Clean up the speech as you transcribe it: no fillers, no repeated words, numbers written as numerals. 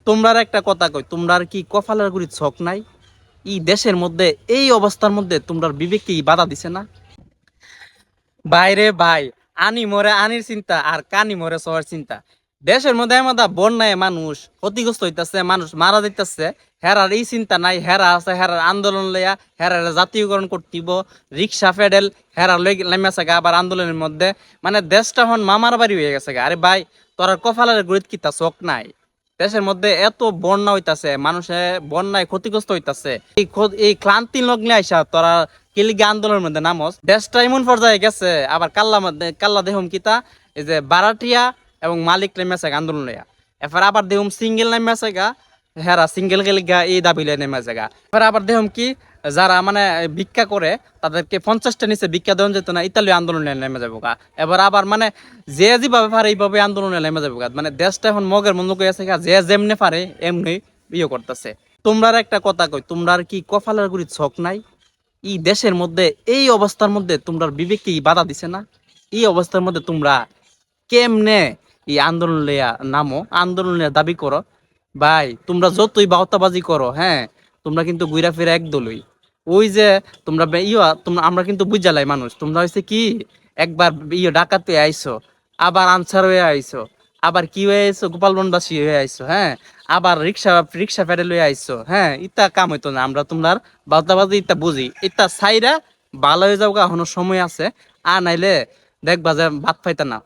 তোমরার একটা কথা কই, তোমরার কি কপালের গুড়ি ছক নাই? এই দেশের মধ্যে এই অবস্থার মধ্যে তোমরার বিবেক কি বাধা দিছে না? বাইরে ভাই, আনি মরে আনির চিন্তা আর কানি মরে সবার চিন্তা। দেশের মধ্যে এমদা বন্যায় মানুষ ক্ষতিগ্রস্ত হইতাছে, মানুষ মারা যাইতাছে। হেরার এই চিন্তা নাই, হেরা আছে হেরার আন্দোলন লইয়া, হেরার জাতীয়করণ করতিব, রিক্সা ফেডেল হেরা লই নেমেছে গা আবার আন্দোলনের মধ্যে। মানে দেশটা এখন মামার বাড়ি হয়ে গেছে গা। আরে ভাই, তোর কপালের গড়িত কিতা চোখ নাই? দেশের মধ্যে এত বন্যা হইতাছে, মানুষে বন্যায় ক্ষতিগ্রস্ত হইতাছে। এই ক্লান্তি লগ্নে আইসা তোরা কিলিগা আন্দোলনের মধ্যে নামস। দেশটা এমন পর্যায়ে গেছে, আবার কাল্লা দেহম কিতা, এই যে বারাটিয়া এবং মালিক নেমে আছে আন্দোলন লইয়া। এরপর আবার দেহম সিঙ্গেল নেমে আছে গা, হেরা সিঙ্গেল গেলিগা এই দাবি লইয়া নেমে আছে গা। এবার আবার দেহম কি, যারা মানে ভিক্ষা করে তাদেরকে 50টা নিচে ভিক্ষা দেওয়া যেত না, ইতালীয় আন্দোলনে নেমে যাবো গা। এবার আবার মানে যে যেভাবে পারে এইভাবে আন্দোলনে নেমে যাবো গা। মানে দেশটা এখন মগের মন্দ করে আছে গা, যে যেমনে পারে এমনি ইয়ে করতেছে। তোমরার একটা কথা কই, তোমরার কি কপালের গুড়ি ছক নাই? এই দেশের মধ্যে এই অবস্থার মধ্যে তোমরা বিবেক কি বাধা দিছে না? এই অবস্থার মধ্যে তোমরা কেমনে এই আন্দোলন লইয়া নামো, আন্দোলন লইয়া দাবি করো? ভাই, তোমরা যতই বাহতাবাজি করো, হ্যাঁ, তোমরা কিন্তু ঘুরা ফিরে একদলই। ওই যে তোমরা তোমরা আমরা কিন্তু বুঝালাই মানুষ, তোমরা হয়েছে কি, একবার ডাকাতে আইছো, আবার আনসার হয়ে আইছো, আবার কি হয়ে আইছো, গোপালবনবাসী হয়ে আইছো, হ্যাঁ, আবার রিক্সা রিক্সা ফেরে লয়ে আইছো, হ্যাঁ, ইতা কাম হইতো না। আমরা তোমরা বাদাবাদি ইতা বুঝি, ইতা সাইরা ভালো হয়ে যাও গা, এখনো সময় আছে। আর নাইলে দেখবা যে ভাত পাইতা না।